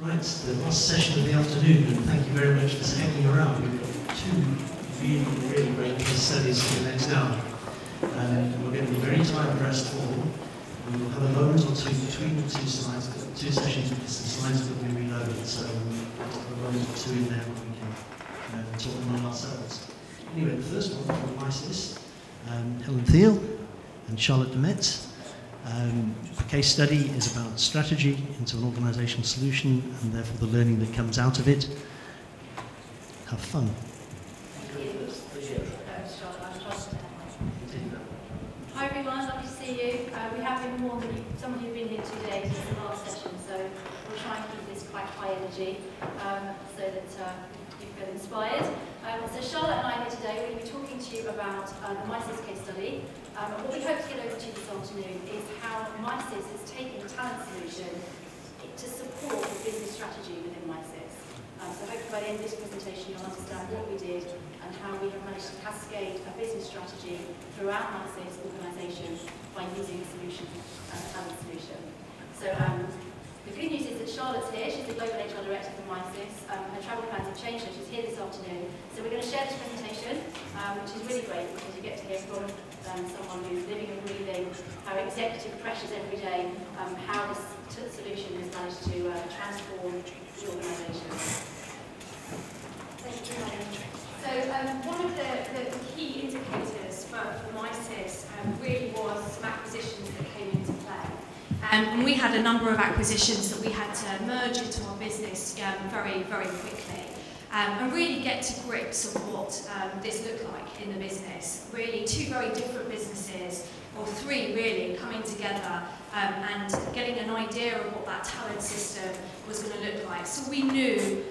Right, the last session of the afternoon, and thank you very much for hanging around. We've got two really great case studies for the next hour. And we're going to be very time pressed for them. We will have a moment or two between the two slides, two sessions because the slides will be reloaded, so we'll have a moment or two in there where we can talk among ourselves. Anyway, the first one from Misys, Helen Thiel and Charlotte Demetz. The case study is about strategy into an organisational solution and therefore the learning that comes out of it. Have fun. Hi everyone, lovely to see you. We have been warned that some of you have been here 2 days since the last session, so we'll try and keep this quite high energy so that you feel inspired. So Charlotte and I are here today. We're going to be talking to you about the Misys case study. What we hope to get over to you this afternoon is how Misys is taking a talent solution to support the business strategy within Misys. So hopefully by the end of this presentation you'll understand what we did and how we have managed to cascade a business strategy throughout Misys organisation by using a solution, a talent solution. So the good news is that Charlotte's here. She's the Global HR Director for Misys. Her travel plans have changed, so she's here this afternoon. So we're going to share this presentation, which is really great because you get to hear from someone who's living and breathing our executive pressures every day, how this solution has managed to transform the organisation. Thank you, Helen. So one of the key indicators for Misys really was some acquisitions that came into play. And we had a number of acquisitions that we had to merge into our business very, very quickly. And really get to grips of what this looked like in the business. Really, two very different businesses, or three really, coming together and getting an idea of what that talent system was going to look like. So we knew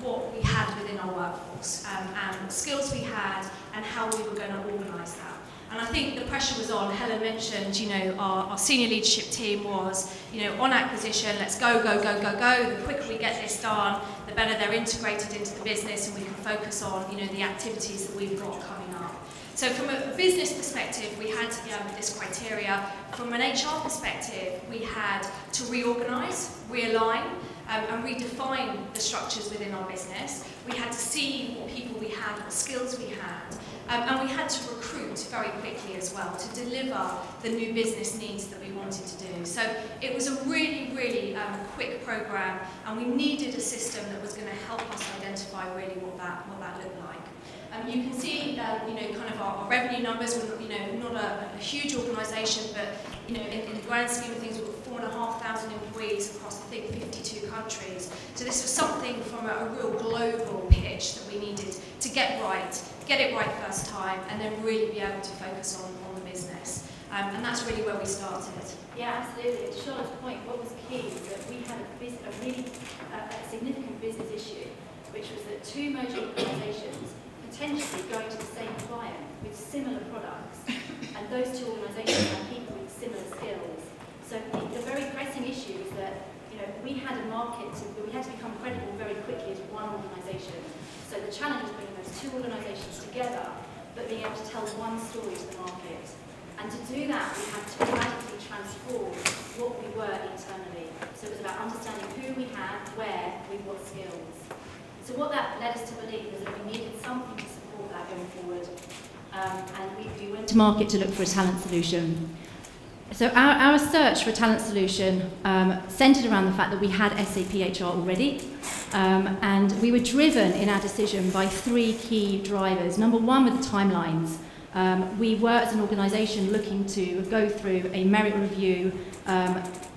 what we had within our workforce and the skills we had and how we were going to organise that. And I think the pressure was on. Helen mentioned, you know, our senior leadership team was, you know, on acquisition, let's go, go, go, go, go. The quicker we get this done, the better they're integrated into the business and we can focus on, you know, the activities that we've got coming up. So from a business perspective, we had this criteria. From an HR perspective, we had to reorganise, realign, and redefine the structures within our business. We had to see what people we had, what skills we had, and we had to recruit very quickly as well to deliver the new business needs that we wanted to do. So it was a really, really quick programme, and we needed a system that was going to help us identify really what that looked like. You can see, you know, kind of our revenue numbers. We're, you know, not a huge organisation, but you know, in the grand scheme of things, we've got 4,500 employees across, I think, 52 countries. So this was something from a real global pitch that we needed to get it right first time, and then really be able to focus on the business. And that's really where we started. Yeah, absolutely. To Charlotte's point, what was key was that we had a really significant business issue, which was that two merging organisations potentially going to the same client with similar products, and those two organisations had people with similar skills. So the very pressing issue is that, you know, we had a market, we had to become credible very quickly as one organisation. So the challenge was bringing those two organisations together, but being able to tell one story to the market. And to do that, we had to radically transform what we were internally. So it was about understanding who we had, where, with what skills. So what that led us to believe was that we needed something to support that going forward. And we went to market to look for a talent solution. So our search for a talent solution centred around the fact that we had SAP HR already. And we were driven in our decision by three key drivers. Number one were the timelines. We were, as an organisation, looking to go through a merit review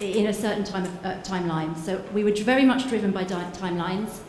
in a certain timeline. So we were very much driven by timelines.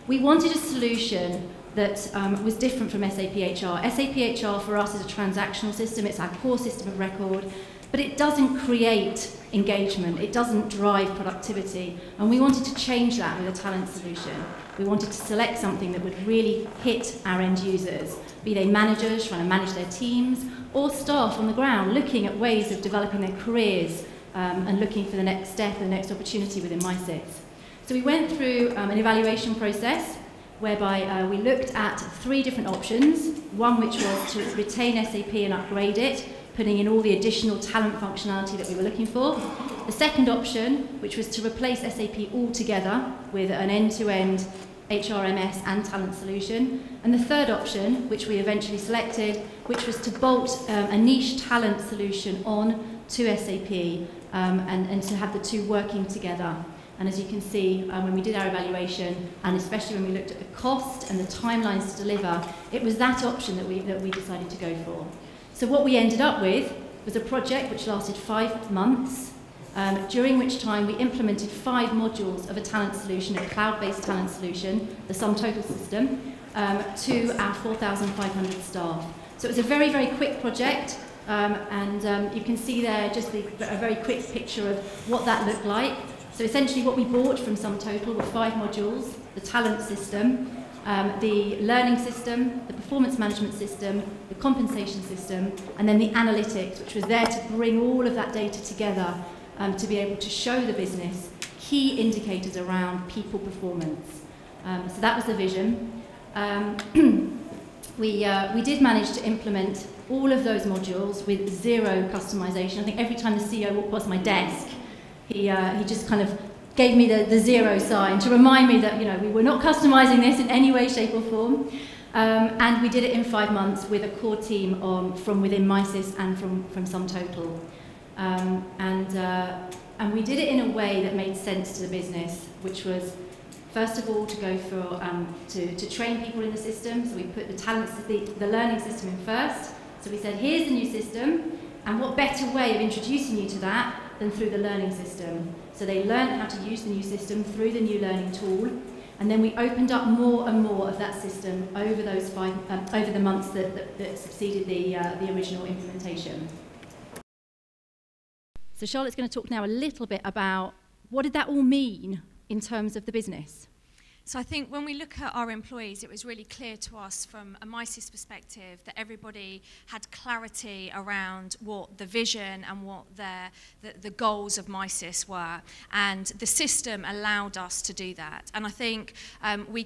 We wanted a solution that was different from SAP HR. SAP HR for us is a transactional system. It's our core system of record, but it doesn't create engagement. It doesn't drive productivity. And we wanted to change that with a talent solution. We wanted to select something that would really hit our end users, be they managers trying to manage their teams, or staff on the ground looking at ways of developing their careers and looking for the next step and the next opportunity within Misys. So we went through an evaluation process whereby we looked at three different options, one which was to retain SAP and upgrade it, putting in all the additional talent functionality that we were looking for. The second option, which was to replace SAP altogether with an end-to-end HRMS and talent solution. And the third option, which we eventually selected, which was to bolt a niche talent solution on to SAP and to have the two working together. And as you can see, when we did our evaluation, and especially when we looked at the cost and the timelines to deliver, it was that option that we decided to go for. So what we ended up with was a project which lasted 5 months, during which time we implemented 5 modules of a talent solution, a cloud-based talent solution, the sum total system, to our 4,500 staff. So it was a very, very quick project, and you can see there just a very quick picture of what that looked like. So essentially what we bought from Sum Total were 5 modules: the talent system, the learning system, the performance management system, the compensation system, and then the analytics, which was there to bring all of that data together to be able to show the business key indicators around people performance. So that was the vision. We did manage to implement all of those modules with 0 customization. I think every time the CEO walked past my desk, he just kind of gave me the 0 sign to remind me that, you know, we were not customizing this in any way, shape or form. And we did it in 5 months with a core team from within Misys and from Sum Total. And we did it in a way that made sense to the business, which was, first of all, to go for to train people in the system. So we put the learning system in first. So we said, here's the new system, and what better way of introducing you to that than through the learning system. So they learned how to use the new system through the new learning tool, and then we opened up more and more of that system over those over the months that succeeded the original implementation. So Charlotte's going to talk now a little bit about what did that all mean in terms of the business. So I think when we look at our employees, it was really clear to us from a Misys perspective that everybody had clarity around what the vision and what the goals of Misys were. And the system allowed us to do that. And I think we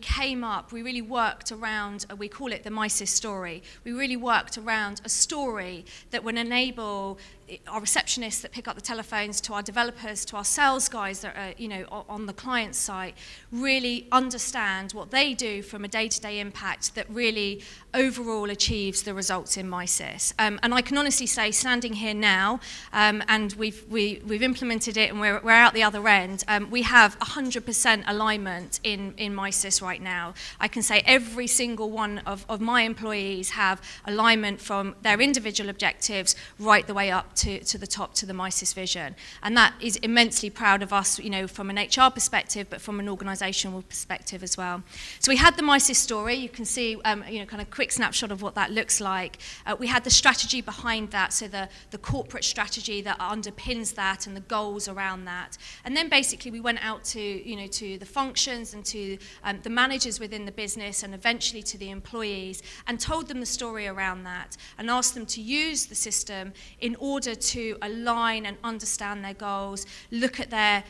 really worked around, we call it the Misys story. We really worked around a story that would enable our receptionists that pick up the telephones, to our developers, to our sales guys that are, on the client side, really understand what they do from a day-to-day impact that really overall achieves the results in Misys. And I can honestly say, standing here now, and we've implemented it and we're out the other end, we have 100% alignment in Misys right now. I can say every single one of my employees have alignment from their individual objectives right the way up to the top, to the Misys vision. And that is immensely proud of us, from an HR perspective, but from an organisational perspective as well. So we had the Misys story. You can see, kind of quick snapshot of what that looks like. We had the strategy behind that, so the corporate strategy that underpins that and the goals around that. And then basically we went out to, to the functions and to the managers within the business and eventually to the employees, and told them the story around that and asked them to use the system in order to align and understand their goals, look at their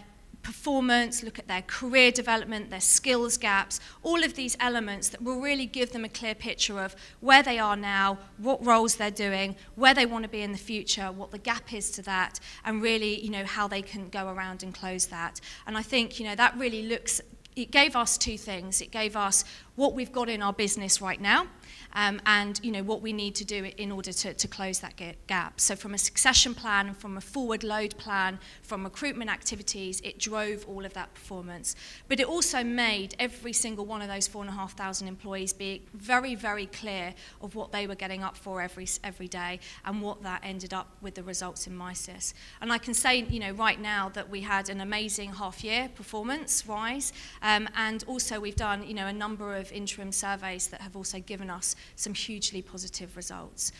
performance, look at their career development, their skills gaps, all of these elements that will really give them a clear picture of where they are now, what roles they're doing, where they want to be in the future, what the gap is to that, and really, how they can go around and close that. And I think, that really it gave us 2 things. It gave us what we've got in our business right now, and what we need to do in order to close that gap. So from a succession plan and from a forward load plan, from recruitment activities, it drove all of that performance. But it also made every single one of those 4,500 employees be very, very clear of what they were getting up for every day and what that ended up with the results in Misys. And I can say, right now that we had an amazing half-year performance-wise, and also we've done, a number of interim surveys that have also given us some hugely positive results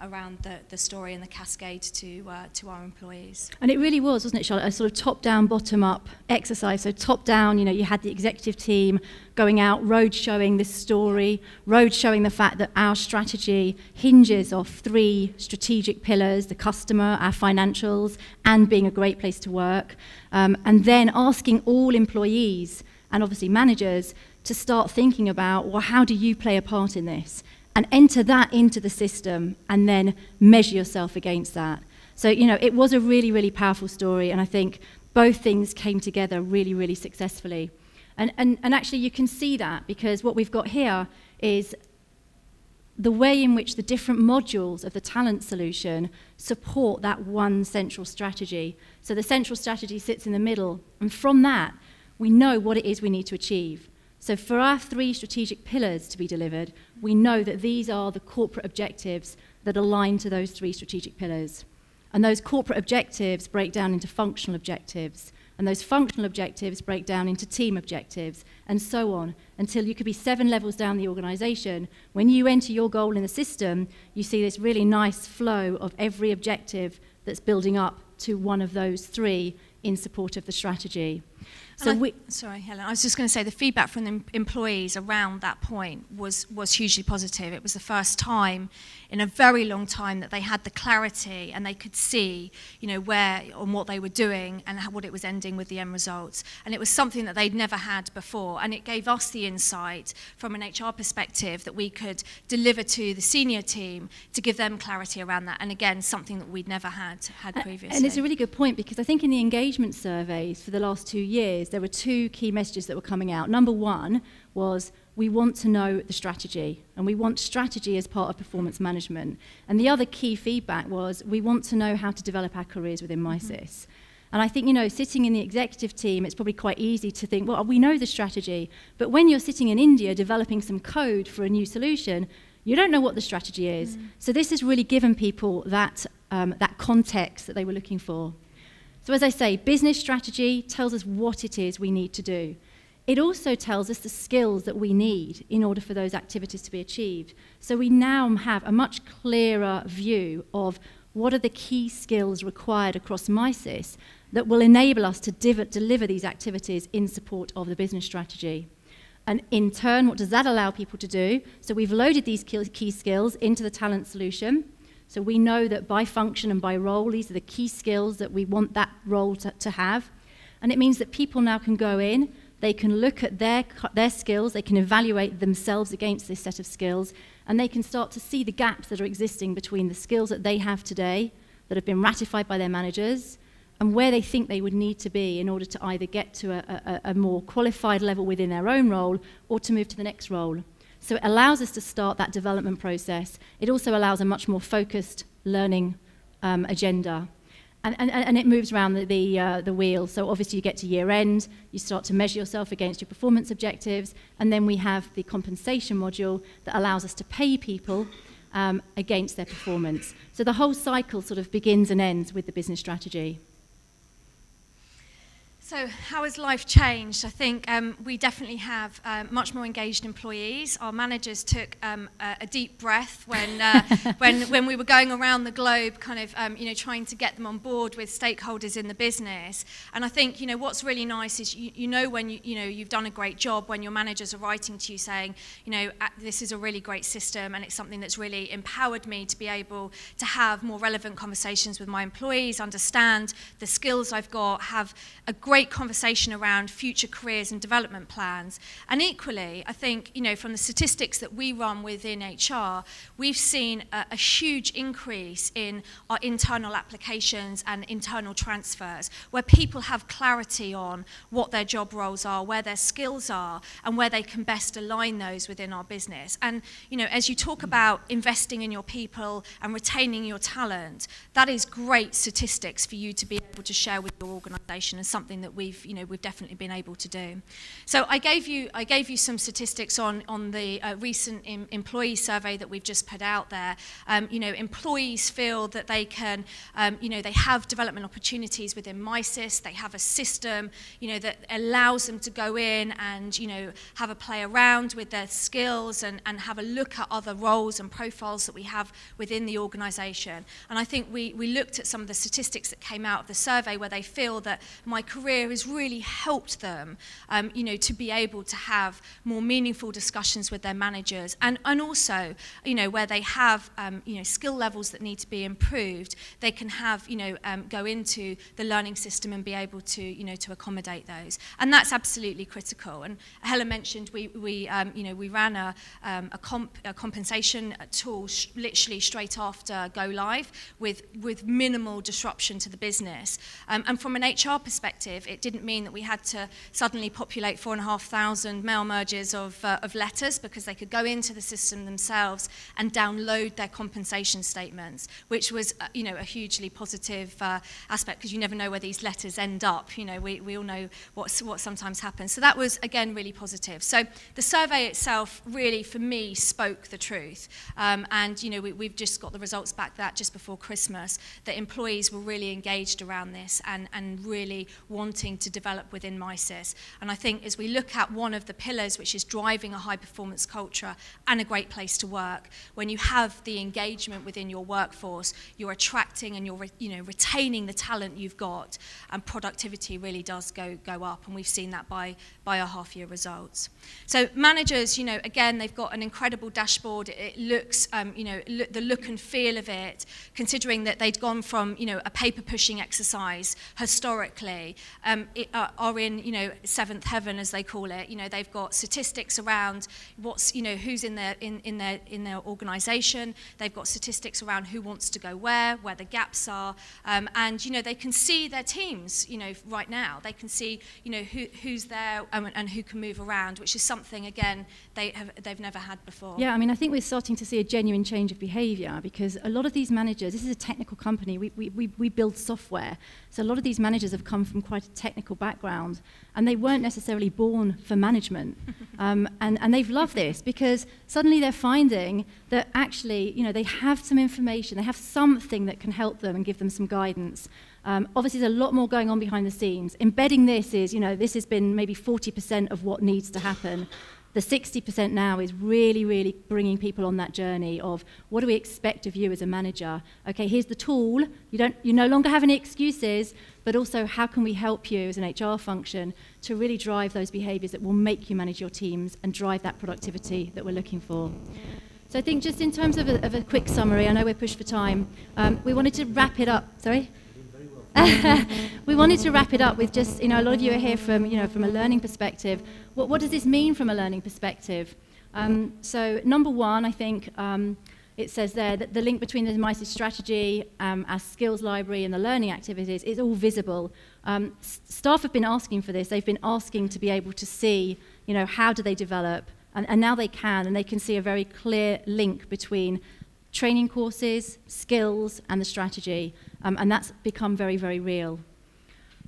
around the story and the cascade to our employees. And it really was, wasn't it, Charlotte, a sort of top-down, bottom-up exercise. So top-down, you had the executive team going out, road showing this story, road showing the fact that our strategy hinges off 3 strategic pillars: the customer, our financials, and being a great place to work. And then asking all employees and obviously managers to start thinking about, well, how do you play a part in this? And enter that into the system and then measure yourself against that. So, you know, it was a really, really powerful story, and I think both things came together really, really successfully. And actually you can see that, because what we've got here is the way in which the different modules of the talent solution support that one central strategy. So the central strategy sits in the middle, and from that, we know what it is we need to achieve. So for our 3 strategic pillars to be delivered, we know that these are the corporate objectives that align to those 3 strategic pillars. And those corporate objectives break down into functional objectives. And those functional objectives break down into team objectives, and so on, until you could be 7 levels down the organisation. When you enter your goal in the system, you see this really nice flow of every objective that's building up to one of those 3 in support of the strategy. So sorry, Helen, I was just going to say the feedback from the employees around that point was hugely positive. It was the first time in a very long time that they had the clarity and they could see, you know, where and what they were doing and what it was ending with the end results. And it was something that they'd never had before. And it gave us the insight from an HR perspective that we could deliver to the senior team to give them clarity around that. And again, something that we'd never had previously. And it's a really good point, because I think in the engagement surveys for the last 2 years, there were 2 key messages that were coming out. Number 1 was, we want to know the strategy, and we want strategy as part of performance management. And the other key feedback was, we want to know how to develop our careers within Misys. And I think, you know, sitting in the executive team, it's probably quite easy to think, well, we know the strategy, but when you're sitting in India developing some code for a new solution, you don't know what the strategy is. So this has really given people that, that context that they were looking for. So as I say, business strategy tells us what it is we need to do. It also tells us the skills that we need in order for those activities to be achieved. So we now have a much clearer view of what are the key skills required across Misys that will enable us to deliver these activities in support of the business strategy. And in turn, what does that allow people to do? So we've loaded these key skills into the talent solution. So we know that by function and by role, these are the key skills that we want that role to have. And it means that people now can go in, they can look at their skills, they can evaluate themselves against this set of skills, and they can start to see the gaps that are existing between the skills that they have today, that have been ratified by their managers, and where they think they would need to be in order to either get to a more qualified level within their own role or to move to the next role. So it allows us to start that development process. It also allows a much more focused learning agenda. And it moves around the wheel. So obviously you get to year end, you start to measure yourself against your performance objectives, and then we have the compensation module that allows us to pay people against their performance. So the whole cycle sort of begins and ends with the business strategy. So how has life changed? I think we definitely have much more engaged employees. Our managers took a deep breath when we were going around the globe, kind of you know, trying to get them on board with stakeholders in the business. And I think, you know, what's really nice is you know when you know you've done a great job when your managers are writing to you saying, you know, this is a really great system and it's something that's really empowered me to be able to have more relevant conversations with my employees, understand the skills I've got, have a great conversation around future careers and development plans. And equally, I think, you know, from the statistics that we run within HR, we've seen a huge increase in our internal applications and internal transfers, where people have clarity on what their job roles are, where their skills are, and where they can best align those within our business. And, you know, as you talk about investing in your people and retaining your talent, that is great statistics for you to be able to share with your organisation, and something that we've definitely been able to do. So I gave you some statistics on the recent employee survey that we've just put out there. You know, employees feel that they can, you know, they have development opportunities within Misys. They have a system, you know, that allows them to go in and, you know, have a play around with their skills and have a look at other roles and profiles that we have within the organisation. And I think we looked at some of the statistics that came out of the survey, where they feel that my career career has really helped them, you know, to be able to have more meaningful discussions with their managers, and also, you know, where they have, you know, skill levels that need to be improved, they can have, you know, go into the learning system and be able to, you know, to accommodate those. And that's absolutely critical. And Helen mentioned we you know, we ran a compensation tool literally straight after go live with minimal disruption to the business. And from an HR perspective, it didn't mean that we had to suddenly populate 4,500 mail merges of letters, because they could go into the system themselves and download their compensation statements, which was, you know, a hugely positive aspect, because you never know where these letters end up. You know, we all know what sometimes happens. So that was, again, really positive. So the survey itself really, for me, spoke the truth. And, you know, we've just got the results back that just before Christmas, that employees were really engaged around this and really wanting to develop within Misys. And I think as we look at one of the pillars, which is driving a high-performance culture and a great place to work, when you have the engagement within your workforce, you're attracting and you're, you know, retaining the talent you've got, and productivity really does go up, and we've seen that by our half-year results. So managers, you know, again, they've got an incredible dashboard. It looks, you know, the look and feel of it, considering that they'd gone from, you know, a paper-pushing exercise historically, are in, you know, seventh heaven, as they call it. You know, they've got statistics around what's, you know, who's in their organisation. They've got statistics around who wants to go where the gaps are, and, you know, they can see their teams, you know, right now. They can see, you know, who's there and who can move around, which is something, again, they've never had before. Yeah, I mean, I think we're starting to see a genuine change of behaviour, because a lot of these managers, this is a technical company, we build software, so a lot of these managers have come from quite a technical background, and they weren't necessarily born for management, and they've loved this, because suddenly they're finding that actually, you know, they have some information, they have something that can help them and give them some guidance. Obviously, there's a lot more going on behind the scenes. Embedding this is, you know, this has been maybe 40% of what needs to happen. The 60% now is really, really bringing people on that journey of, what do we expect of you as a manager? Okay, here's the tool. You no longer have any excuses, but also how can we help you as an HR function to really drive those behaviours that will make you manage your teams and drive that productivity that we're looking for. So I think just in terms of a quick summary, I know we're pushed for time, we wanted to wrap it up. Sorry? We wanted to wrap it up with just, you know, a lot of you are here from, you know, from a learning perspective. What does this mean from a learning perspective? So number one, I think it says there that the link between the Misys strategy, our skills library and the learning activities is all visible. Staff have been asking for this. They've been asking to be able to see, you know, how do they develop, and now they can, and they can see a very clear link between training courses, skills, and the strategy, and that's become very, very real.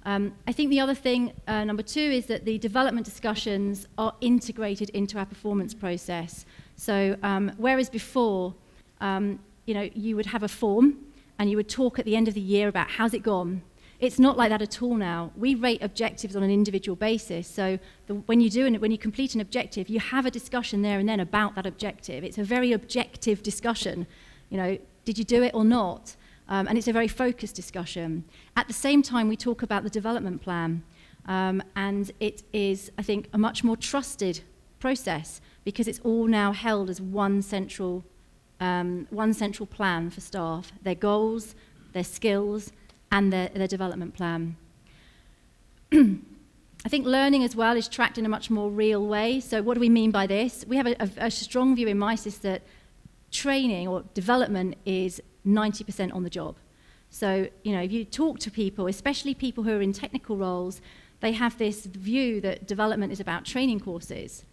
I think the other thing, number two, is that the development discussions are integrated into our performance process. So whereas before, you know, you would have a form and you would talk at the end of the year about how's it gone. It's not like that at all now. We rate objectives on an individual basis. So when you complete an objective, you have a discussion there and then about that objective. It's a very objective discussion. You know, did you do it or not? And it's a very focused discussion. At the same time, we talk about the development plan. And it is, I think, a much more trusted process, because it's all now held as one central plan for staff, their goals, their skills, and their development plan. I think learning as well is tracked in a much more real way. So what do we mean by this? We have a strong view in Misys that training or development is 90% on the job. So, you know, if you talk to people, especially people who are in technical roles, they have this view that development is about training courses.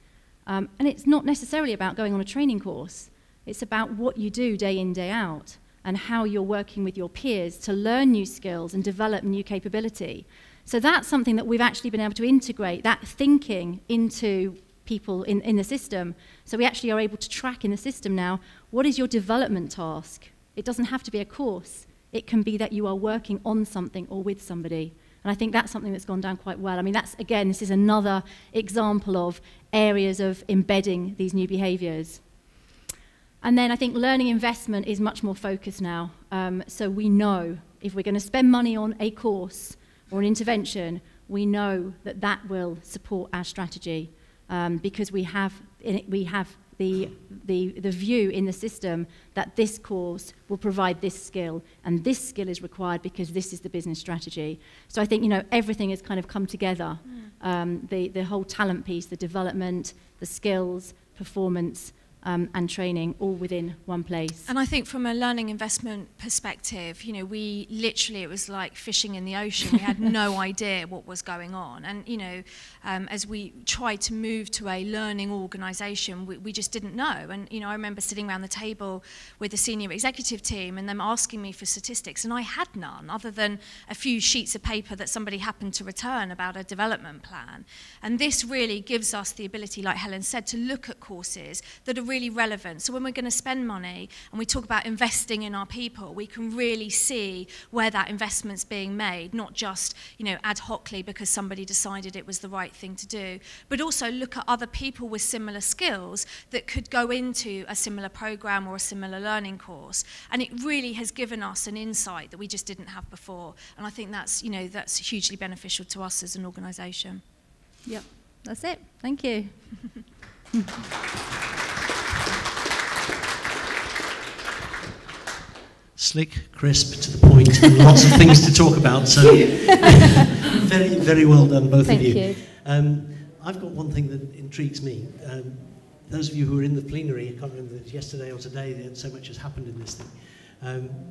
And it's not necessarily about going on a training course. It's about what you do day in, day out, and how you're working with your peers to learn new skills and develop new capability. So that's something that we've actually been able to integrate, that thinking, into people in the system. So we actually are able to track in the system now, what is your development task? It doesn't have to be a course. It can be that you are working on something or with somebody. And I think that's something that's gone down quite well. I mean, that's, again, this is another example of areas of embedding these new behaviours. And then I think learning investment is much more focused now. So we know if we're going to spend money on a course or an intervention, we know that that will support our strategy, because we have the view in the system that this course will provide this skill, and this skill is required because this is the business strategy. So I think, everything has kind of come together. The whole talent piece, the development, the skills, performance, and training, all within one place. And I think from a learning investment perspective, we literally, it was like fishing in the ocean. We had no idea what was going on. And, as we tried to move to a learning organisation, we just didn't know. And, I remember sitting around the table with the senior executive team and them asking me for statistics, and I had none other than a few sheets of paper that somebody happened to return about a development plan. And this really gives us the ability, like Helen said, to look at courses that are really relevant. So when we're going to spend money and we talk about investing in our people, we can really see where that investment's being made, not just, ad hocly because somebody decided it was the right thing to do, but also look at other people with similar skills that could go into a similar program or a similar learning course. And it really has given us an insight that we just didn't have before. And I think that's, that's hugely beneficial to us as an organisation. Yep, that's it. Thank you. Slick, crisp, to the point, and lots of things to talk about. So, very, very well done, both of you. Thank you. I've got one thing that intrigues me. Those of you who were in the plenary, I can't remember if it was yesterday or today, so much has happened in this thing.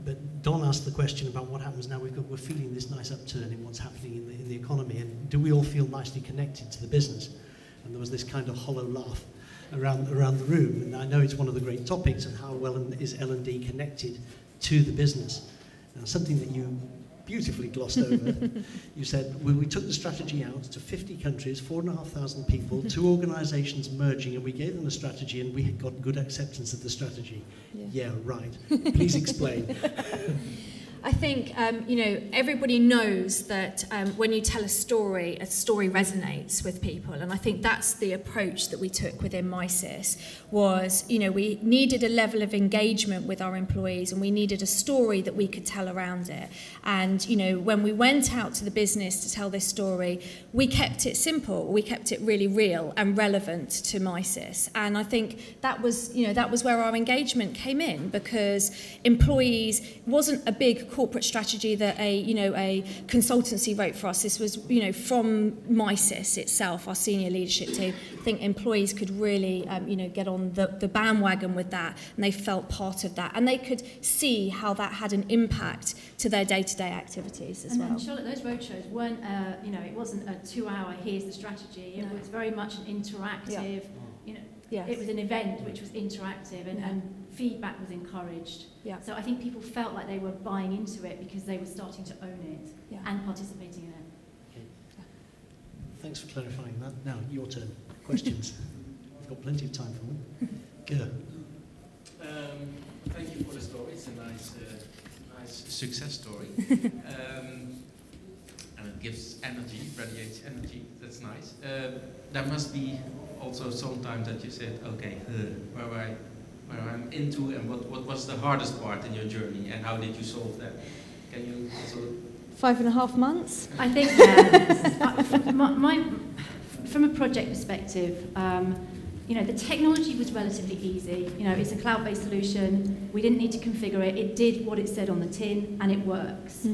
But Don asked the question about what happens now. We're feeling this nice upturn in what's happening in the economy, and do we all feel nicely connected to the business? And there was this kind of hollow laugh around the room. And I know it's one of the great topics, and how well is L&D connected to the business. Now, something that you beautifully glossed over, you said, well, we took the strategy out to 50 countries, 4,500 people, 2 organisations merging, and we gave them a strategy, and we got good acceptance of the strategy. Yeah, right. Please explain. I think, everybody knows that when you tell a story resonates with people. And I think that's the approach that we took within Misys was, we needed a level of engagement with our employees, and we needed a story that we could tell around it. And, when we went out to the business to tell this story, we kept it simple. We kept it really real and relevant to Misys. And I think that was where our engagement came in, because employees, it wasn't a big corporate strategy that a consultancy wrote for us. This was from Misys itself, our senior leadership team. I think employees could really get on the bandwagon with that, and they felt part of that, and they could see how that had an impact to their day-to-day activities as well. And Charlotte, those roadshows weren't it wasn't a 2-hour here's the strategy. It was very much an interactive. Yes. It was an event which was interactive, and feedback was encouraged. Yeah. So I think people felt like they were buying into it because they were starting to own it and participating in it. Okay. Thanks for clarifying that. Now, your turn. Questions? We've got plenty of time for them. Go. Thank you for the story. It's a nice success story. And it gives energy, radiates energy. That's nice. There must be also sometimes that you said, okay, where I'm into, and what was the hardest part in your journey, and how did you solve that? Can you also... 5.5 months? I think, from a project perspective, the technology was relatively easy. It's a cloud-based solution. We didn't need to configure it. It did what it said on the tin, and it works.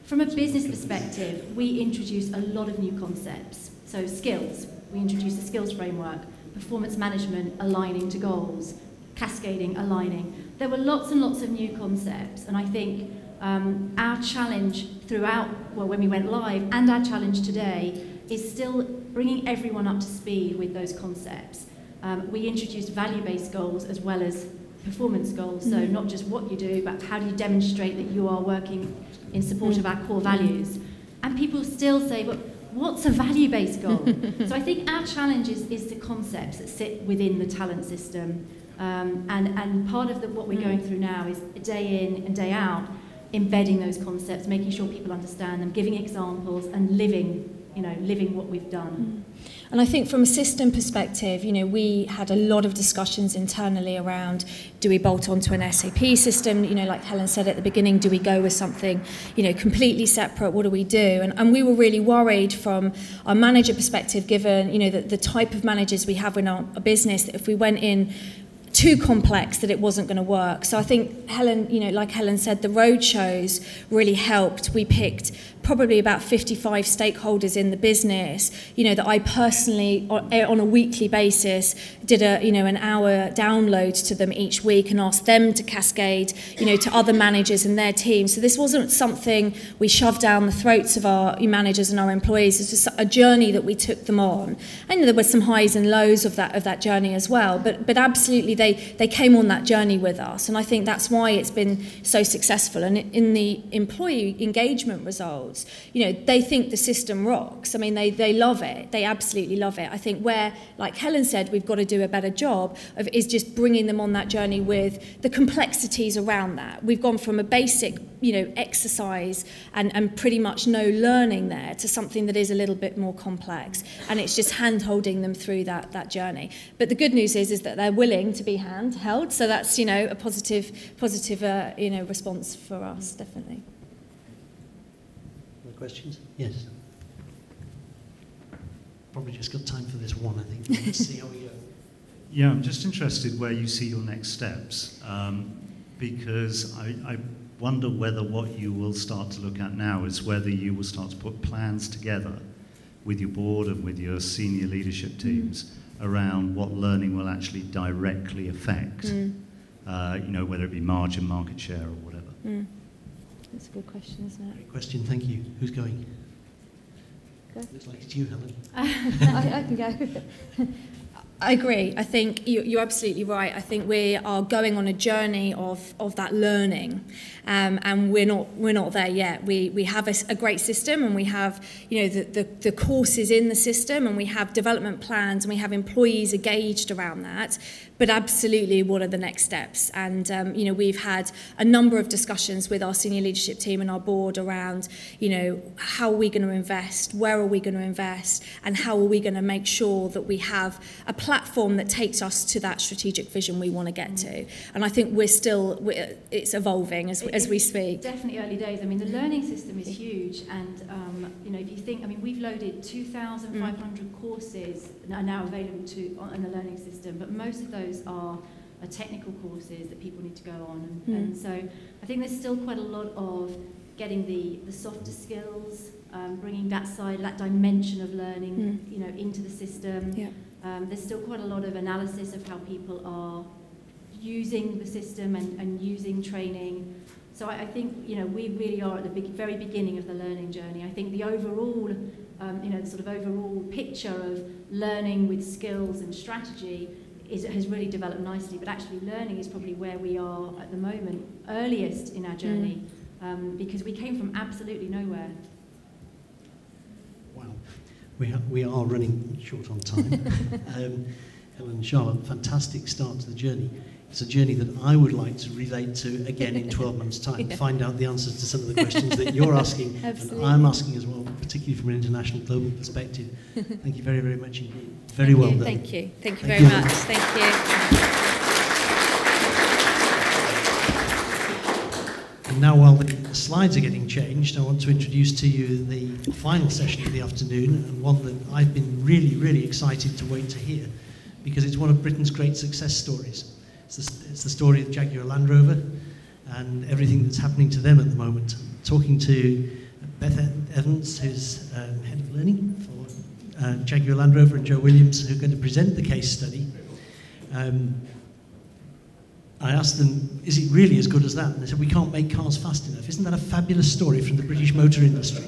From a business perspective, we introduced a lot of new concepts. So skills, we introduced a skills framework, performance management, aligning to goals, cascading, aligning. There were lots and lots of new concepts, and I think our challenge throughout, when we went live, and our challenge today, is still bringing everyone up to speed with those concepts. We introduced value-based goals as well as performance goals, so not just what you do, but how do you demonstrate that you are working in support of our core values. And people still say, but what's a value-based goal? So I think our challenge is the concepts that sit within the talent system. And part of what we're going through now is day in and day out, embedding those concepts, making sure people understand them, giving examples and living living what we've done. And I think from a system perspective, we had a lot of discussions internally around, do we bolt onto an SAP system? Like Helen said at the beginning, do we go with something, completely separate? What do we do? And we were really worried from our manager perspective, given, the type of managers we have in our business, that if we went in too complex, that it wasn't going to work. So I think Helen, like Helen said, the road shows really helped. We picked probably about 55 stakeholders in the business, that I personally, on a weekly basis, did an hour download to them each week and asked them to cascade, to other managers and their teams. So this wasn't something we shoved down the throats of our managers and our employees. It's just a journey that we took them on. And there were some highs and lows of that journey as well. But absolutely, they came on that journey with us. And I think that's why it's been so successful. And in the employee engagement results, they think the system rocks. I mean, they love it. They absolutely love it. I think where, like Helen said, we've got to do a better job of is just bringing them on that journey with the complexities around that. We've gone from a basic, exercise and pretty much no learning there to something that is a little bit more complex. And it's just hand-holding them through that journey. But the good news is that they're willing to be hand-held. So that's, a positive response for us, definitely. Questions? Yes. Probably just got time for this one, I think. Let's see how we go. Yeah, I'm just interested where you see your next steps, because I wonder whether what you will start to look at now is whether you will start to put plans together with your board and with your senior leadership teams around what learning will actually directly affect, whether it be margin, market share, or whatever. That's a good question, isn't it? Great question, thank you. Who's going? Go. Looks like it's you, Helen. I can go. I agree. I think you're absolutely right. I think we are going on a journey of that learning, and we're not there yet. We have a great system, and we have the courses in the system, and we have development plans, and we have employees engaged around that. But absolutely, what are the next steps? And we've had a number of discussions with our senior leadership team and our board around how are we going to invest, where are we going to invest, and how are we going to make sure that we have a platform that takes us to that strategic vision we want to get to. And I think it's evolving as we speak. Definitely early days. I mean, the learning system is huge, and if you think, we've loaded 2,500 courses are now available on the learning system, but most of those are technical courses that people need to go on, and so I think there's still quite a lot of getting the softer skills, bringing that dimension of learning, into the system. Yeah. There's still quite a lot of analysis of how people are using the system and using training. So I think we really are at the very beginning of the learning journey. I think the overall, the sort of overall picture of learning with skills and strategy has really developed nicely. But actually, learning is probably where we are at the moment, earliest in our journey, because we came from absolutely nowhere. Wow, we are running short on time. Helen and Charlotte, fantastic start to the journey. It's a journey that I would like to relate to again in 12 months' time, find out the answers to some of the questions that you're asking and I'm asking as well, particularly from an international, global perspective. Thank you very, very much indeed. Very well done. Thank you. Thank you very much. Thank you. And now, while the slides are getting changed, I want to introduce to you the final session of the afternoon, and one that I've been really, really excited to wait to hear, because it's one of Britain's great success stories. It's the story of Jaguar Land Rover and everything that's happening to them at the moment. I'm talking to Beth Evans, who's Head of Learning for Jaguar Land Rover, and Joe Williams, who are going to present the case study. I asked them, is it really as good as that? And they said, we can't make cars fast enough. Isn't that a fabulous story from the British motor industry?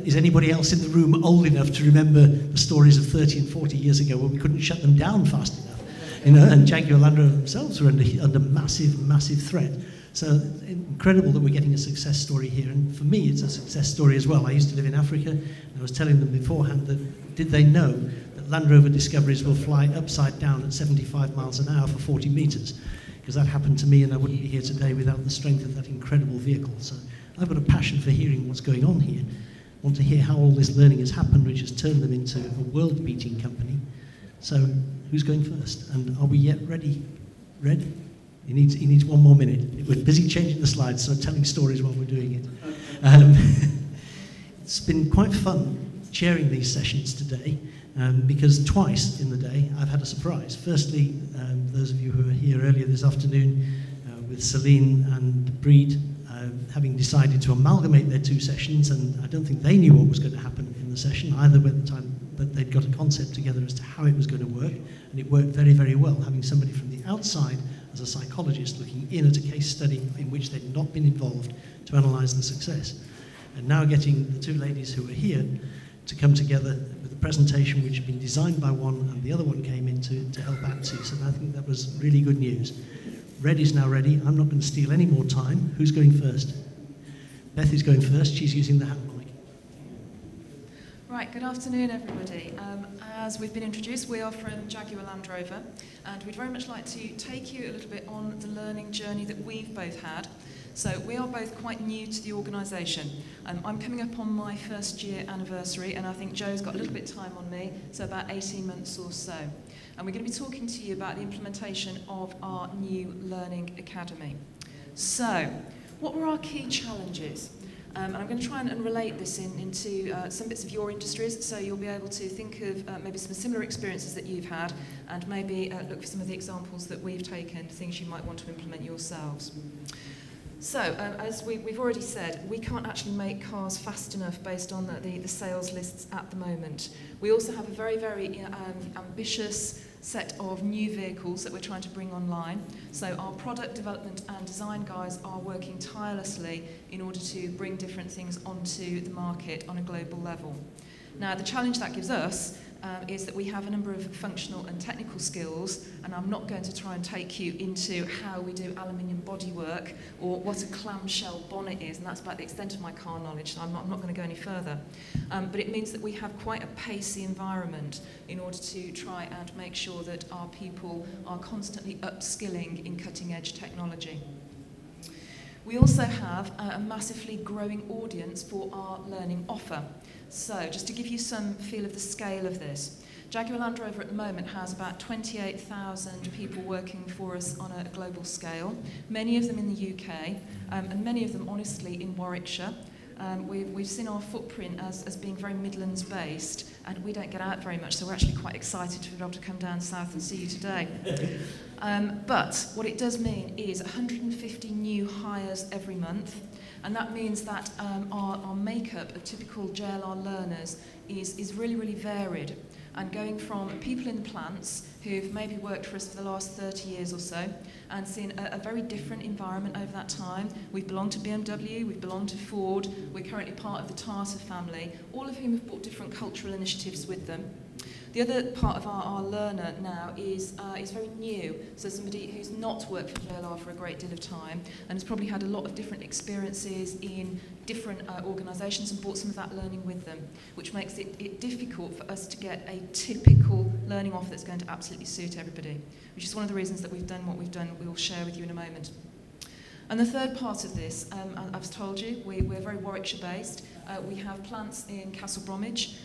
Is anybody else in the room old enough to remember the stories of 30 and 40 years ago when we couldn't shut them down fast enough? And Jaguar Land Rover themselves were under massive, massive threat. So it's incredible that we're getting a success story here. And for me, it's a success story as well. I used to live in Africa, and I was telling them beforehand that did they know that Land Rover Discoveries will fly upside down at 75 miles an hour for 40 meters? Because that happened to me, and I wouldn't be here today without the strength of that incredible vehicle. So I've got a passion for hearing what's going on here. want to hear how all this learning has happened, which has turned them into a world-beating company. So, who's going first? And are we yet ready? Ready? He needs 1 more minute. We're busy changing the slides, so telling stories while we're doing it. It's been quite fun chairing these sessions today, because twice in the day I've had a surprise. Firstly, those of you who were here earlier this afternoon with Celine and Breed having decided to amalgamate their 2 sessions, and I don't think they knew what was going to happen in the session either by the time, but they'd got a concept together as to how it was going to work, and it worked very, very well, having somebody from the outside as a psychologist looking in at a case study in which they'd not been involved to analyse the success. And now getting the 2 ladies who are here to come together with a presentation which had been designed by one and the other one came in to help out too. So I think that was really good news. Red is now ready. I'm not going to steal any more time. Who's going first? Beth is going first. She's using the hand mic. Right, good afternoon everybody. As we've been introduced, we are from Jaguar Land Rover, and we'd very much like to take you a little bit on the learning journey that we've both had. So we are both quite new to the organisation. I'm coming up on my 1st year anniversary, and I think Joe's got a little bit of time on me, so about 18 months or so. And we're going to be talking to you about the implementation of our new learning academy. So, what were our key challenges? And I'm going to try and relate this into some bits of your industries, so you'll be able to think of maybe some similar experiences that you've had, and maybe look for some of the examples that we've taken, things you might want to implement yourselves. So, as we've already said, we can't actually make cars fast enough based on the sales lists at the moment. We also have a very, very ambitious set of new vehicles that we're trying to bring online. So our product development and design guys are working tirelessly in order to bring different things onto the market on a global level. Now, the challenge that gives us is that we have a number of functional and technical skills, and I'm not going to try and take you into how we do aluminium bodywork or what a clamshell bonnet is, and that's about the extent of my car knowledge, so I'm not going to go any further. But it means that we have quite a pacey environment in order to try and make sure that our people are constantly upskilling in cutting-edge technology. We also have a massively growing audience for our learning offer. So, just to give you some feel of the scale of this, Jaguar Land Rover at the moment has about 28,000 people working for us on a global scale, many of them in the UK, and many of them, honestly, in Warwickshire. We've seen our footprint as being very Midlands based, and we don't get out very much, so we're actually quite excited to be able to come down south and see you today. But what it does mean is 150 new hires every month, and that means that our makeup of typical JLR learners is really, really varied. And going from people in the plants who've maybe worked for us for the last 30 years or so and seen a very different environment over that time. We've belonged to BMW, we've belonged to Ford, we're currently part of the Tata family, all of whom have brought different cultural initiatives with them. The other part of our learner now is very new, so somebody who's not worked for JLR for a great deal of time and has probably had a lot of different experiences in different organisations and brought some of that learning with them, which makes it difficult for us to get a typical learning offer that's going to absolutely suit everybody, which is one of the reasons that we've done what we've done. We will share with you in a moment. And the third part of this, I've told you, we're very Warwickshire based. We have plants in Castle Bromwich,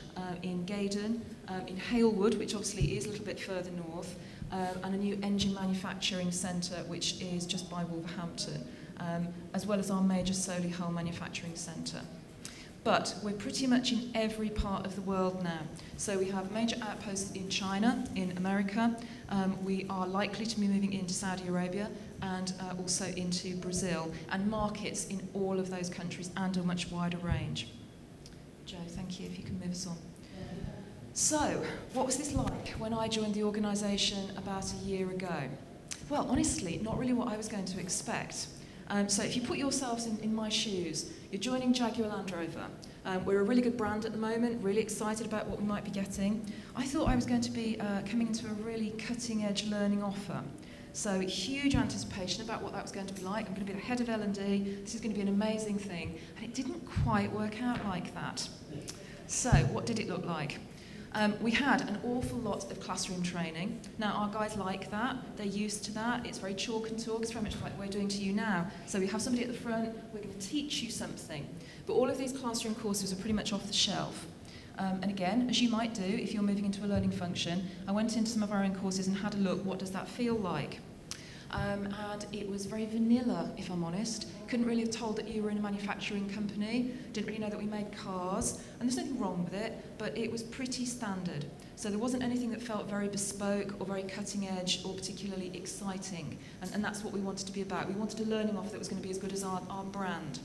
in Gaydon, in Halewood, which obviously is a little bit further north, and a new engine manufacturing centre, which is just by Wolverhampton, as well as our major Solihull manufacturing centre. But we're pretty much in every part of the world now. So we have major outposts in China, in America. We are likely to be moving into Saudi Arabia and also into Brazil, and markets in all of those countries and a much wider range. Joe, thank you, if you can move us on. So, what was this like when I joined the organisation about a year ago? Well, honestly, not really what I was going to expect. So if you put yourselves in my shoes, you're joining Jaguar Land Rover. We're a really good brand at the moment, really excited about what we might be getting. I thought I was going to be coming into a really cutting-edge learning offer. So huge anticipation about what that was going to be like. I'm going to be the head of L&D. This is going to be an amazing thing. And it didn't quite work out like that. So what did it look like? We had an awful lot of classroom training. Now, our guys like that. They're used to that. It's very chalk and talk. It's very much like we're doing to you now. So we have somebody at the front. We're going to teach you something. But all of these classroom courses are pretty much off the shelf. And again, as you might do if you're moving into a learning function, I went into some of our own courses and had a look. What does that feel like? And it was very vanilla, if I'm honest. Couldn't really have told that you were in a manufacturing company, didn't really know that we made cars, and there's nothing wrong with it, but it was pretty standard. So there wasn't anything that felt very bespoke or very cutting edge or particularly exciting, and that's what we wanted to be about. We wanted a learning offer that was going to be as good as our brand.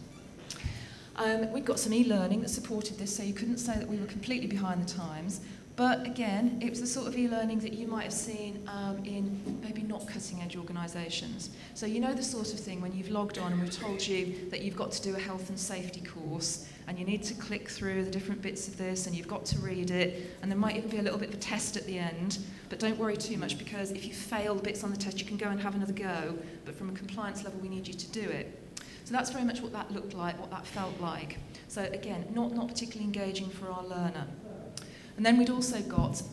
We'd got some e-learning that supported this, so you couldn't say that we were completely behind the times. But again, it was the sort of e-learning that you might have seen in maybe not cutting-edge organisations. So you know the sort of thing when you've logged on and we've told you that you've got to do a health and safety course, and you need to click through the different bits of this, and you've got to read it, and there might even be a little bit of a test at the end. But don't worry too much, because if you fail the bits on the test, you can go and have another go. But from a compliance level, we need you to do it. So that's very much what that looked like, what that felt like. So again, not particularly engaging for our learner. And then we'd also got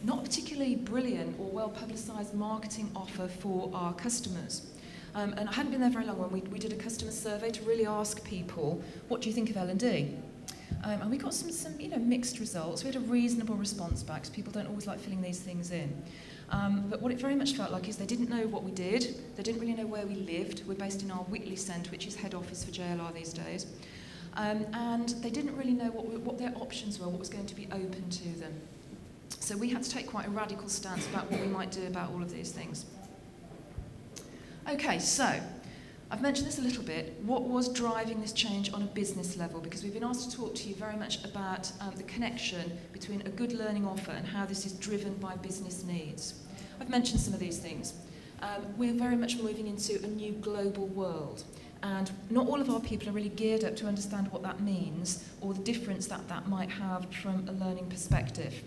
not particularly brilliant or well-publicised marketing offer for our customers. And I hadn't been there very long when we did a customer survey to really ask people, what do you think of L&D? And we got some mixed results. We had a reasonable response back, because people don't always like filling these things in. But what it very much felt like is they didn't know what we did. They didn't really know where we lived. We're based in our Whitley centre, which is head office for JLR these days. And they didn't really know what their options were, what was going to be open to them. So we had to take quite a radical stance about what we might do about all of these things. Okay, so I've mentioned this a little bit. What was driving this change on a business level? Because we've been asked to talk to you very much about the connection between a good learning offer and how this is driven by business needs. I've mentioned some of these things. We're very much moving into a new global world. And not all of our people are really geared up to understand what that means or the difference that that might have from a learning perspective.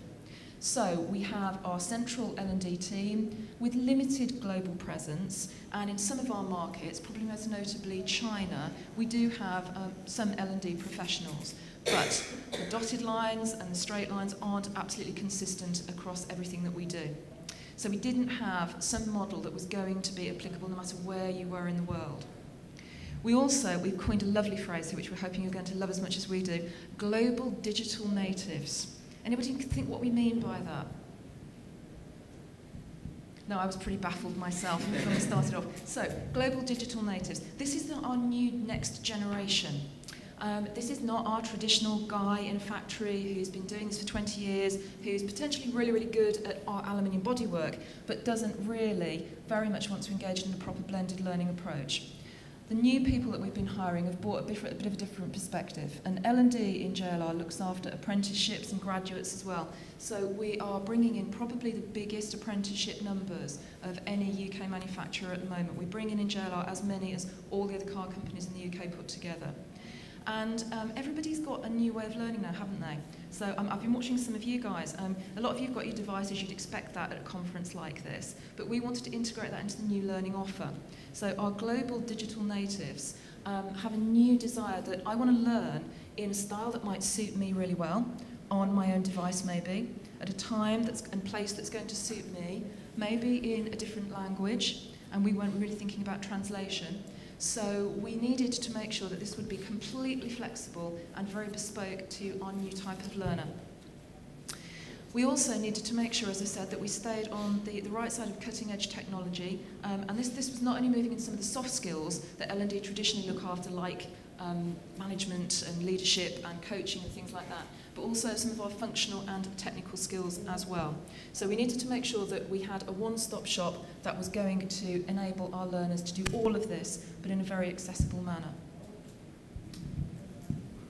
So we have our central L&D team with limited global presence, and in some of our markets, probably most notably China, we do have some L&D professionals. But the dotted lines and the straight lines aren't absolutely consistent across everything that we do. So we didn't have some model that was going to be applicable no matter where you were in the world. We've coined a lovely phrase here, which we're hoping you're going to love as much as we do, global digital natives. Anybody think what we mean by that? No, I was pretty baffled myself when we started off. So, global digital natives. This is our new next generation. This is not our traditional guy in a factory who's been doing this for 20 years, who's potentially really, really good at our aluminium bodywork, but doesn't really very much want to engage in a proper blended learning approach. The new people that we've been hiring have brought a bit of a different perspective, and L&D in JLR looks after apprenticeships and graduates as well. So we are bringing in probably the biggest apprenticeship numbers of any UK manufacturer at the moment. We bring in JLR as many as all the other car companies in the UK put together. And everybody's got a new way of learning now, haven't they? So I've been watching some of you guys. A lot of you have got your devices. You'd expect that at a conference like this. But we wanted to integrate that into the new learning offer. So our global digital natives have a new desire that I want to learn in a style that might suit me really well, on my own device maybe, at a time and place that's going to suit me, maybe in a different language, and we weren't really thinking about translation. So we needed to make sure that this would be completely flexible and very bespoke to our new type of learner. We also needed to make sure, as I said, that we stayed on the right side of cutting-edge technology, and this was not only moving in some of the soft skills that L&D traditionally look after, like management and leadership and coaching and things like that, but also some of our functional and technical skills as well. So we needed to make sure that we had a one-stop shop that was going to enable our learners to do all of this, but in a very accessible manner.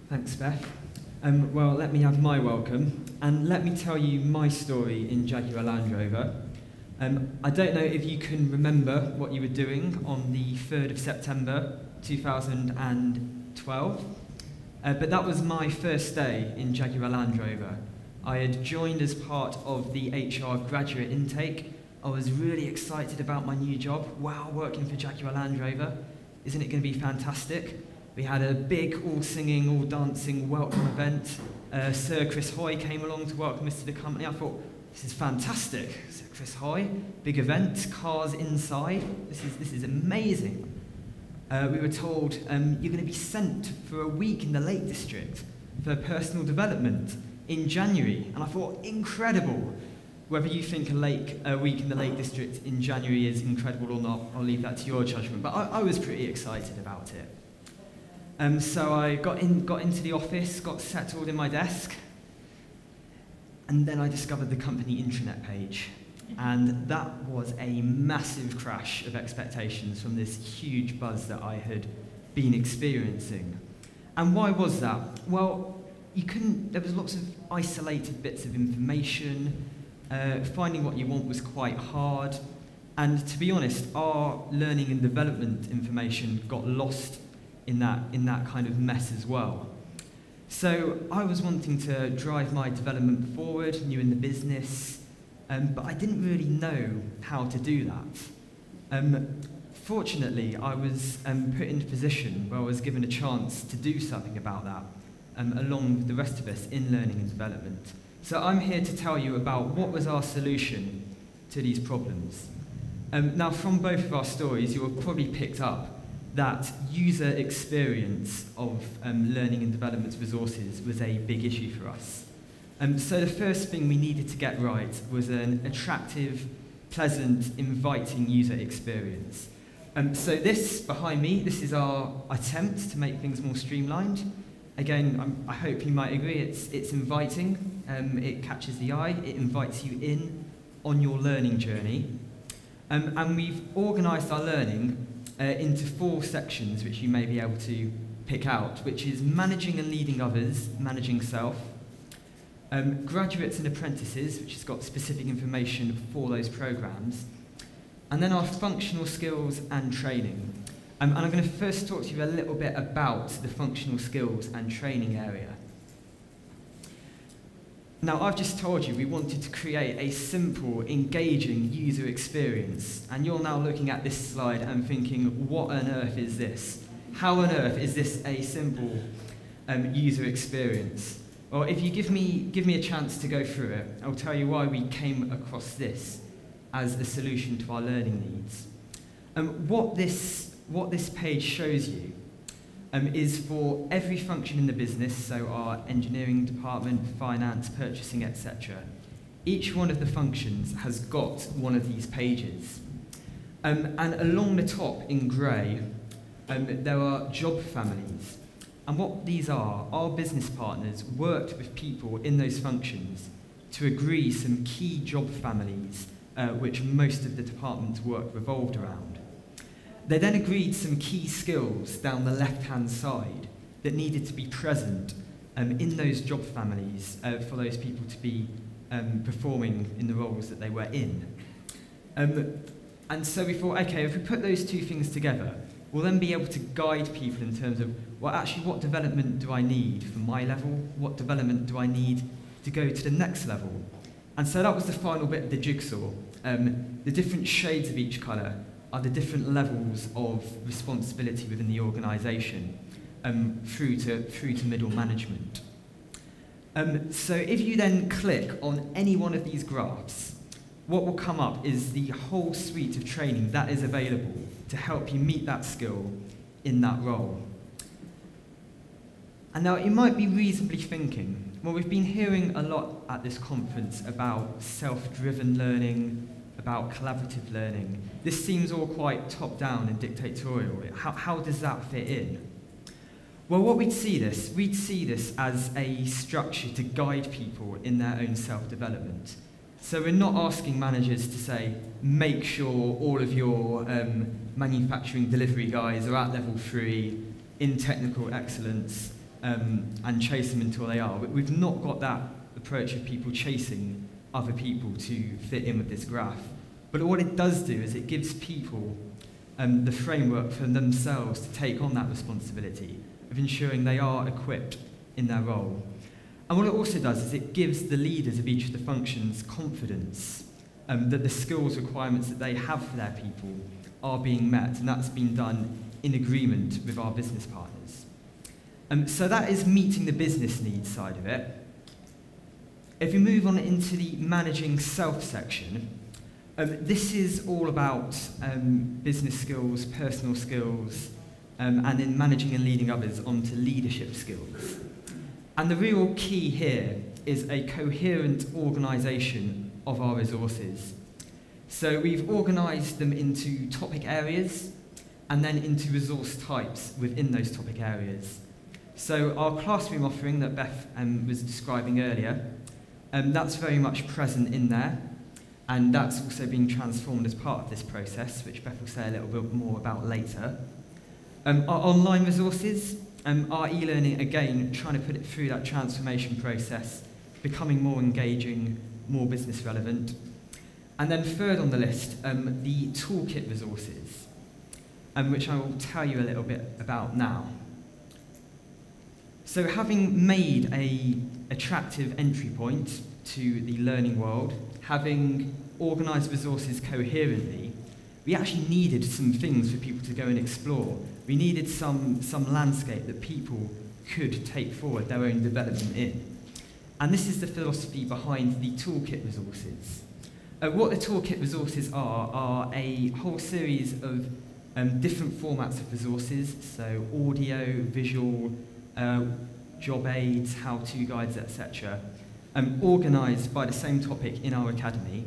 Thanks, Beth. Well, let me have my welcome, and let me tell you my story in Jaguar Land Rover. I don't know if you can remember what you were doing on the 3rd of September 2012, but that was my first day in Jaguar Land Rover. I had joined as part of the HR graduate intake. I was really excited about my new job. Wow, working for Jaguar Land Rover. Isn't it going to be fantastic? We had a big all-singing, all-dancing welcome event. Sir Chris Hoy came along to welcome us to the company. I thought, this is fantastic. Sir Chris Hoy, big event, cars inside. This is amazing. We were told you're going to be sent for a week in the Lake District for personal development in January. And I thought, incredible. Whether you think a week in the Lake District in January is incredible or not, I'll leave that to your judgment. But I was pretty excited about it. So I got into the office, got settled in my desk, and then I discovered the company intranet page. And that was a massive crash of expectations from this huge buzz that I had been experiencing. And why was that? Well, there was lots of isolated bits of information. Finding what you want was quite hard, and to be honest, our learning and development information got lost in that kind of mess as well. So I was wanting to drive my development forward, new in the business, but I didn't really know how to do that. Fortunately, I was put in a position where I was given a chance to do something about that, along with the rest of us in learning and development. So I'm here to tell you about what was our solution to these problems. Now, from both of our stories, you have probably picked up that user experience of learning and development resources was a big issue for us. So the first thing we needed to get right was an attractive, pleasant, inviting user experience. So this, behind me, this is our attempt to make things more streamlined. Again, I hope you might agree, it's inviting. It catches the eye, it invites you in on your learning journey. And we've organised our learning into 4 sections, which you may be able to pick out, which is managing and leading others, managing self, graduates and apprentices, which has got specific information for those programmes, and then our functional skills and training. And I'm going to first talk to you a little bit about the functional skills and training area. Now, I've just told you we wanted to create a simple, engaging user experience, and you're now looking at this slide and thinking, what on earth is this? How on earth is this a simple user experience? Well, if you give me a chance to go through it, I'll tell you why we came across this as a solution to our learning needs. What this page shows you is for every function in the business, so our engineering department, finance, purchasing, etc. Each one of the functions has got one of these pages. And along the top in grey, there are job families. And what these are, our business partners worked with people in those functions to agree some key job families which most of the department's work revolved around. They then agreed some key skills down the left-hand side that needed to be present in those job families for those people to be performing in the roles that they were in. And so we thought, okay, if we put those 2 things together, we'll then be able to guide people in terms of, well, actually, what development do I need for my level? What development do I need to go to the next level? And so that was the final bit of the jigsaw. The different shades of each colour are the different levels of responsibility within the organisation through to middle management. So if you then click on any one of these graphs, what will come up is the whole suite of training that is available to help you meet that skill in that role. And now you might be reasonably thinking, well, we've been hearing a lot at this conference about self-driven learning, about collaborative learning. This seems all quite top-down and dictatorial. How does that fit in? Well, we'd see this as a structure to guide people in their own self-development. So we're not asking managers to say, make sure all of your manufacturing delivery guys are at level 3 in technical excellence and chase them until they are. We've not got that approach of people chasing other people to fit in with this graph. But what it does do is it gives people the framework for themselves to take on that responsibility of ensuring they are equipped in their role. And what it also does is it gives the leaders of each of the functions confidence that the skills requirements that they have for their people are being met, and that's been done in agreement with our business partners. So that is meeting the business needs side of it. If we move on into the managing self section, this is all about business skills, personal skills, and in managing and leading others onto leadership skills. And the real key here is a coherent organisation of our resources. So we've organised them into topic areas and then into resource types within those topic areas. So our classroom offering that Beth was describing earlier, that's very much present in there, and that's also being transformed as part of this process, which Beth will say a little bit more about later. Our online resources, our e-learning, again, trying to put it through that transformation process, becoming more engaging, more business relevant. And then third on the list, the toolkit resources, which I will tell you a little bit about now. So having made an attractive entry point to the learning world, having organised resources coherently, we actually needed some things for people to go and explore. We needed some landscape that people could take forward their own development in. And this is the philosophy behind the toolkit resources. What the toolkit resources are a whole series of different formats of resources, so audio, visual, job aids, how-to guides, etc., organised by the same topic in our academy,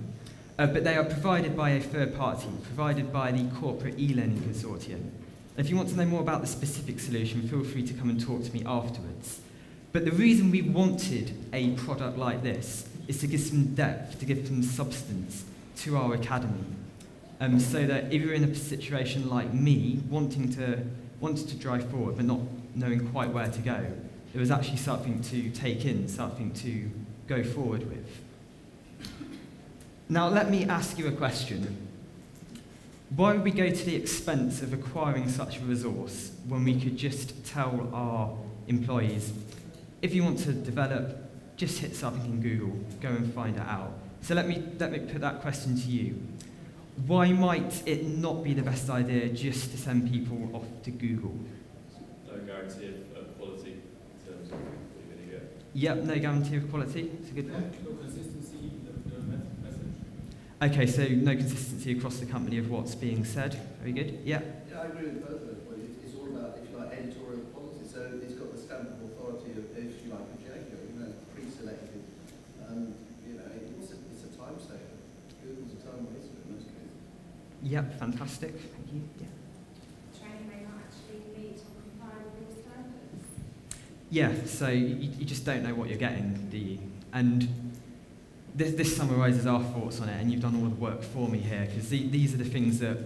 but they are provided by a third party, provided by the Corporate e-learning consortium. If you want to know more about the specific solution, feel free to come and talk to me afterwards. But the reason we wanted a product like this is to give some depth, to give some substance to our academy, so that if you're in a situation like me, wanting to drive forward but not knowing quite where to go, there was actually something to take in, something to go forward with. Now let me ask you a question. Why would we go to the expense of acquiring such a resource when we could just tell our employees, if you want to develop, just hit something in Google, go and find it out. So let me put that question to you. Why might it not be the best idea just to send people off to Google? No guarantee of quality in terms of what you're going to get. Yep, no guarantee of quality. It's a good point. No consistency in the message. Okay, so no consistency across the company of what's being said. Very good. Yeah. Yeah, I agree with both of those points. It's all about, if you like, editorial policy. So it's got the stamp of authority of, if you like, a Jaguar, you know, pre-selected. It's a time saver. Google's a time waster in most cases. Yep, fantastic. Thank you. Yeah. Training may not actually meet or comply with your standards. Yeah, so you just don't know what you're getting, do you? And this summarises our thoughts on it, and you've done all the work for me here, because these are the things that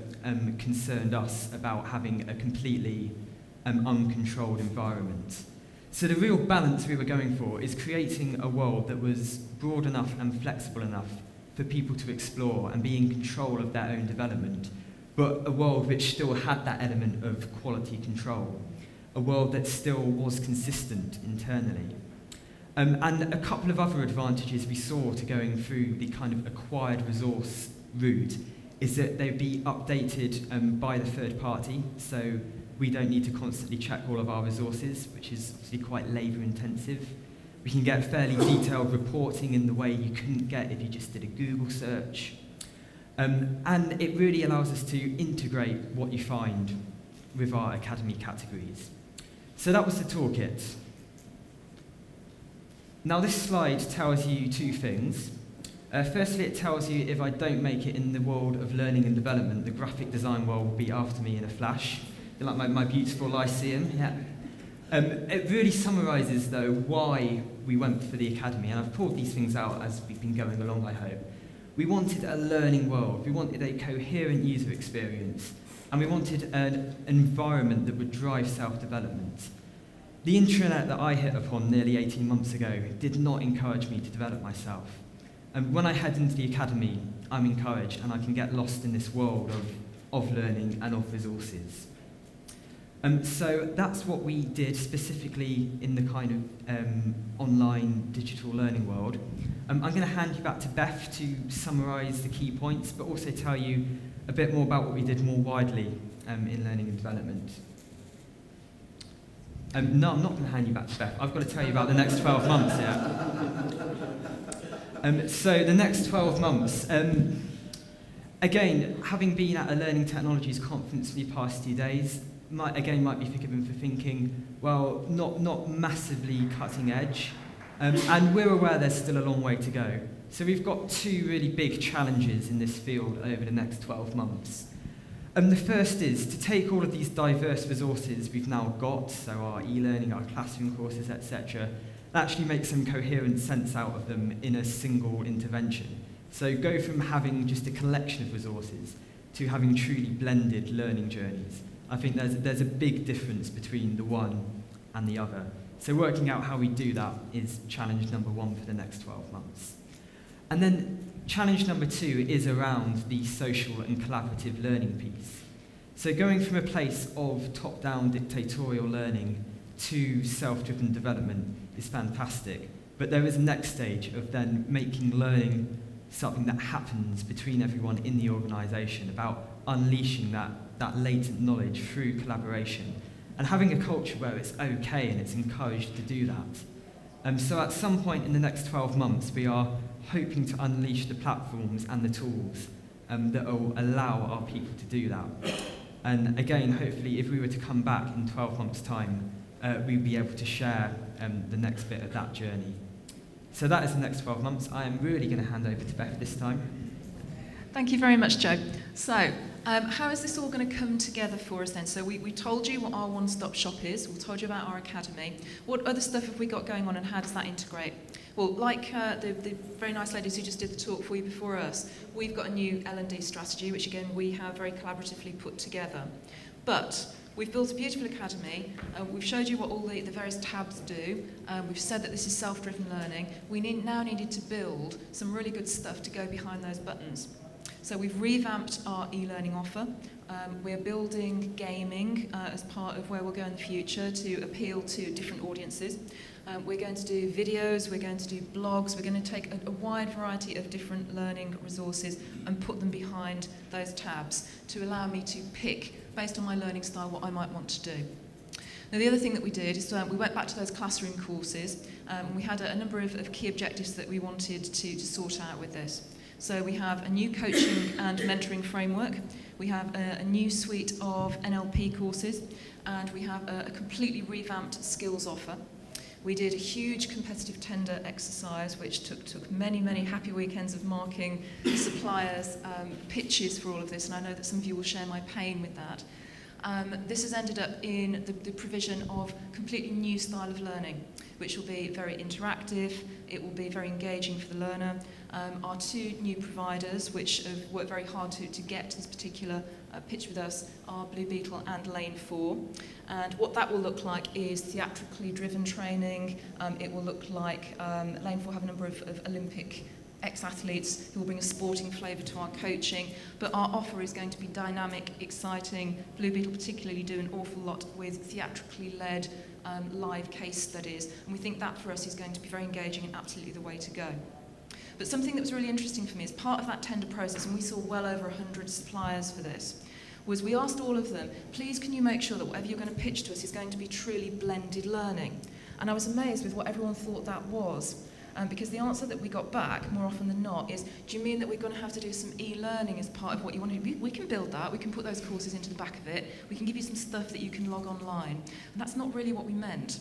concerned us about having a completely uncontrolled environment. So the real balance we were going for is creating a world that was broad enough and flexible enough for people to explore and be in control of their own development, but a world which still had that element of quality control, a world that still was consistent internally. And a couple of other advantages we saw to going through the kind of acquired resource route is that they'd be updated by the third party, so we don't need to constantly check all of our resources, which is obviously quite labour intensive. We can get fairly detailed reporting in the way you couldn't get if you just did a Google search. And it really allows us to integrate what you find with our academy categories. So that was the toolkit. Now this slide tells you two things. Firstly, it tells you if I don't make it in the world of learning and development, the graphic design world will be after me in a flash. Like my beautiful Lyceum, yeah. It really summarises, though, why we went for the academy, and I've pulled these things out as we've been going along, I hope. We wanted a learning world, we wanted a coherent user experience, and we wanted an environment that would drive self-development. The intranet that I hit upon nearly 18 months ago did not encourage me to develop myself. And when I head into the academy, I'm encouraged, and I can get lost in this world of learning and of resources. So that's what we did specifically in the kind of online digital learning world. I'm going to hand you back to Beth to summarise the key points, but also tell you a bit more about what we did more widely in learning and development. No, I'm not going to hand you back to Beth. I've got to tell you about the next 12 months, yeah. So the next 12 months, again, having been at a Learning Technologies conference for the past 2 days, might be forgiven for thinking, well, not massively cutting edge, and we're aware there's still a long way to go. So we've got 2 really big challenges in this field over the next 12 months. The first is to take all of these diverse resources we've now got, so our e-learning, our classroom courses, etc., and actually make some coherent sense out of them in a single intervention. So go from having just a collection of resources to having truly blended learning journeys. I think there's a big difference between the one and the other. So working out how we do that is challenge number 1 for the next 12 months. And then challenge number 2 is around the social and collaborative learning piece. So going from a place of top-down dictatorial learning to self-driven development is fantastic, but there is a next stage of then making learning something that happens between everyone in the organisation, about unleashing that latent knowledge through collaboration, and having a culture where it's okay and it's encouraged to do that. So at some point in the next 12 months, we are hoping to unleash the platforms and the tools that will allow our people to do that. And again, hopefully, if we were to come back in 12 months' time, we'd be able to share the next bit of that journey. So that is the next 12 months. I am really going to hand over to Beth this time. Thank you very much, Joe. So, how is this all going to come together for us then? So we told you what our one-stop shop is. We told you about our academy. What other stuff have we got going on, and how does that integrate? Well, like the very nice ladies who just did the talk for you before us, we've got a new L&D strategy, which again we have very collaboratively put together. But we've built a beautiful academy. We've showed you what all the various tabs do. We've said that this is self-driven learning. We now needed to build some really good stuff to go behind those buttons. So we've revamped our e-learning offer. We're building gaming as part of where we'll go in the future to appeal to different audiences. We're going to do videos, we're going to do blogs, we're going to take a wide variety of different learning resources and put them behind those tabs to allow me to pick, based on my learning style, what I might want to do. Now, the other thing that we did is we went back to those classroom courses, and we had a number of key objectives that we wanted to sort out with this. So we have a new coaching and mentoring framework, we have a new suite of NLP courses, and we have a completely revamped skills offer. We did a huge competitive tender exercise, which took many, many happy weekends of marking the suppliers' pitches for all of this, and I know that some of you will share my pain with that. This has ended up in the provision of a completely new style of learning, which will be very interactive, it will be very engaging for the learner. Our 2 new providers, which have worked very hard to get to this particular pitch with us, are Blue Beetle and Lane 4. And what that will look like is theatrically driven training. It will look like Lane 4 have a number of Olympic ex-athletes who will bring a sporting flavour to our coaching, but our offer is going to be dynamic, exciting. Blue Beetle particularly do an awful lot with theatrically led live case studies, and we think that for us is going to be very engaging and absolutely the way to go. But something that was really interesting for me as part of that tender process, and we saw well over 100 suppliers for this, was we asked all of them, please can you make sure that whatever you're going to pitch to us is going to be truly blended learning? And I was amazed with what everyone thought that was. Because the answer that we got back, more often than not, is, do you mean that we're going to have to do some e-learning as part of what you want to do? We can build that, we can put those courses into the back of it, we can give you some stuff that you can log online. And that's not really what we meant.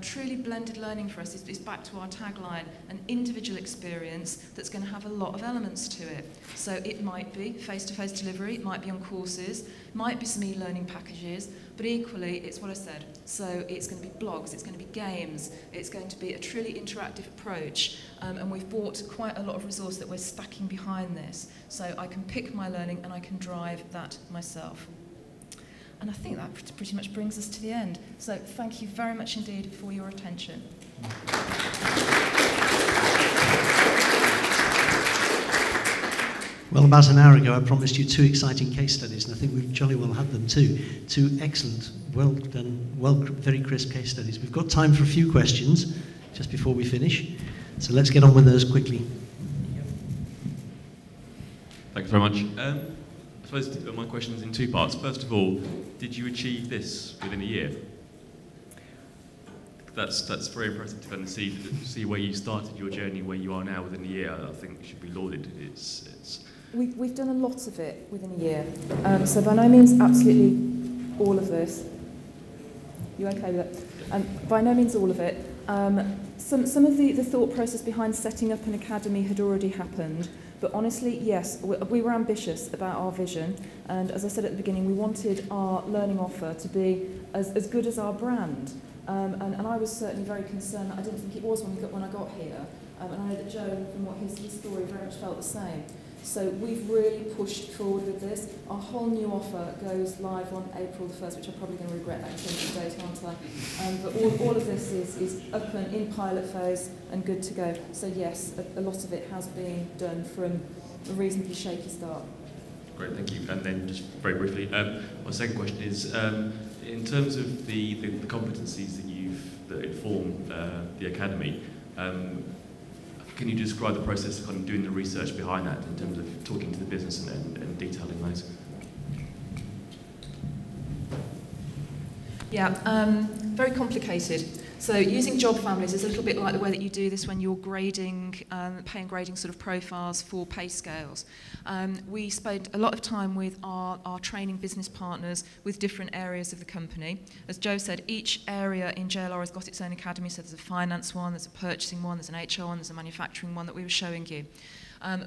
Truly blended learning for us is back to our tagline, an individual experience that's going to have a lot of elements to it. So it might be face-to-face delivery, it might be on courses, it might be some e-learning packages, but equally it's what I said. So it's going to be blogs, it's going to be games, it's going to be a truly interactive approach, and we've bought quite a lot of resource that we're stacking behind this. So I can pick my learning and I can drive that myself. And I think that pretty much brings us to the end. So thank you very much indeed for your attention. Well, about an hour ago, I promised you 2 exciting case studies, and I think we've jolly well had them too. 2 excellent, well done, very crisp case studies. We've got time for a few questions just before we finish, so let's get on with those quickly. Thanks very much. I suppose my question is in 2 parts. First of all, did you achieve this within a year? that's very impressive to kind of see where you started your journey, where you are now within a year. I think should be lauded. We've done a lot of it within a year. So by no means absolutely all of this. You okay with it? By no means all of it. Some of the thought process behind setting up an academy had already happened. But honestly, yes, we were ambitious about our vision. And as I said at the beginning, we wanted our learning offer to be as good as our brand. And I was certainly very concerned that I didn't think it was when I got here. And I know that Joe, from what his story, very much felt the same. So we've really pushed forward with this. Our whole new offer goes live on April the 1st, which I'm probably going to regret that in terms of date, aren't I? But all of this is up and in pilot phase and good to go. So yes, a lot of it has been done from a reasonably shaky start. Great, thank you. And then just very briefly, my second question is, in terms of the competencies that inform the academy, can you describe the process of kind of doing the research behind that in terms of talking to the business and detailing those? Yeah, very complicated. So using job families is a little bit like the way that you do this when you're grading, pay and grading sort of profiles for pay scales. We spent a lot of time with our training business partners with different areas of the company. As Joe said, each area in JLR has got its own academy, so there's a finance one, there's a purchasing one, there's an HR one, there's a manufacturing one that we were showing you.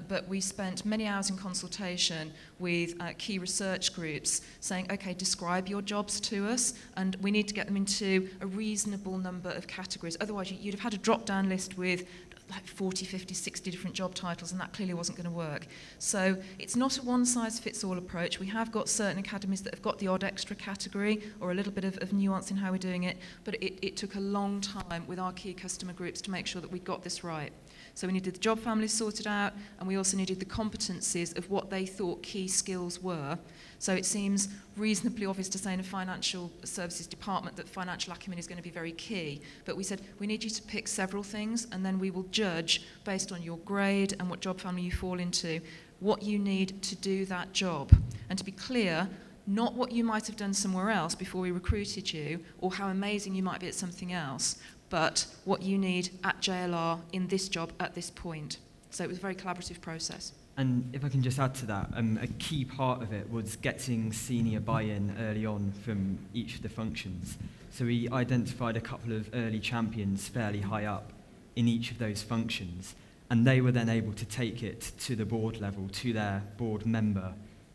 But we spent many hours in consultation with key research groups saying, okay, describe your jobs to us, and we need to get them into a reasonable number of categories. Otherwise, you'd have had a drop-down list with like 40, 50, 60 different job titles, and that clearly wasn't going to work. So it's not a one-size-fits-all approach. We have got certain academies that have got the odd extra category or a little bit of nuance in how we're doing it, but it took a long time with our key customer groups to make sure that we got this right. So we needed the job families sorted out, and we also needed the competencies of what they thought key skills were. So it seems reasonably obvious to say in a financial services department that financial acumen is going to be very key. But we said, we need you to pick several things, and then we will judge, based on your grade and what job family you fall into, what you need to do that job. And to be clear, not what you might have done somewhere else before we recruited you, or how amazing you might be at something else, but what you need at JLR in this job at this point. So it was a very collaborative process. And if I can just add to that, a key part of it was getting senior buy-in early on from each of the functions. So we identified a couple of early champions fairly high up in each of those functions, and they were then able to take it to the board level, to their board member,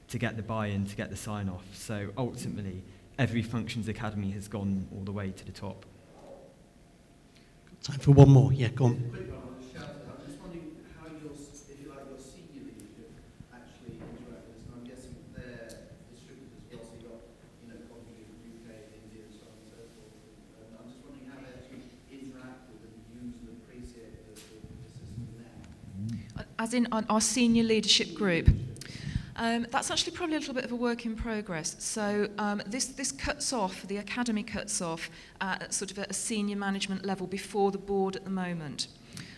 to get the buy-in, to get the sign-off. So ultimately, every functions academy has gone all the way to the top. Time for one more. Yeah, go on. Quick one, I'm just wondering how your senior leadership actually interact with this. And I'm guessing they're distributors as well, so you've got, countries from UK, India, and so on and so forth. And I'm just wondering how they actually interact with and use and appreciate the system now. As in our senior leadership group. That's actually probably a little bit of a work in progress. So this cuts off, the academy cuts off at sort of a senior management level before the board at the moment.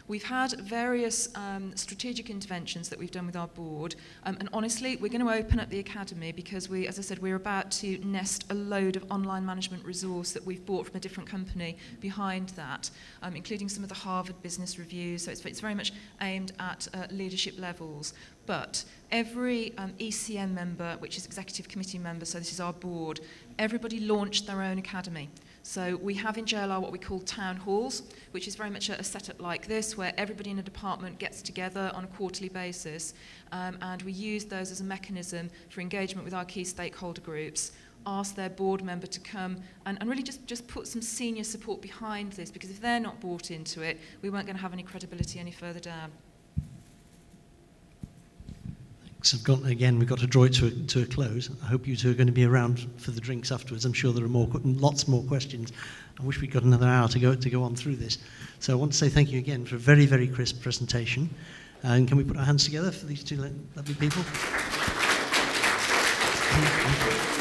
We've had various strategic interventions that we've done with our board, and honestly, we're going to open up the academy because we, as I said, we're about to nest a load of online management resource that we've bought from a different company behind that, including some of the Harvard Business Reviews. So it's very much aimed at leadership levels. But every ECM member, which is executive committee member, so this is our board, everybody launched their own academy. So we have in JLR what we call town halls, which is very much a setup like this, where everybody in a department gets together on a quarterly basis, and we use those as a mechanism for engagement with our key stakeholder groups, ask their board member to come and really just put some senior support behind this, because if they're not bought into it, we weren't going to have any credibility any further down. We've got to draw it to a close. I hope you two are going to be around for the drinks afterwards. I'm sure there are lots more questions. I wish we'd got another hour to go on through this. So I want to say thank you again for a very, very crisp presentation. And can we put our hands together for these two lovely people? Thank you.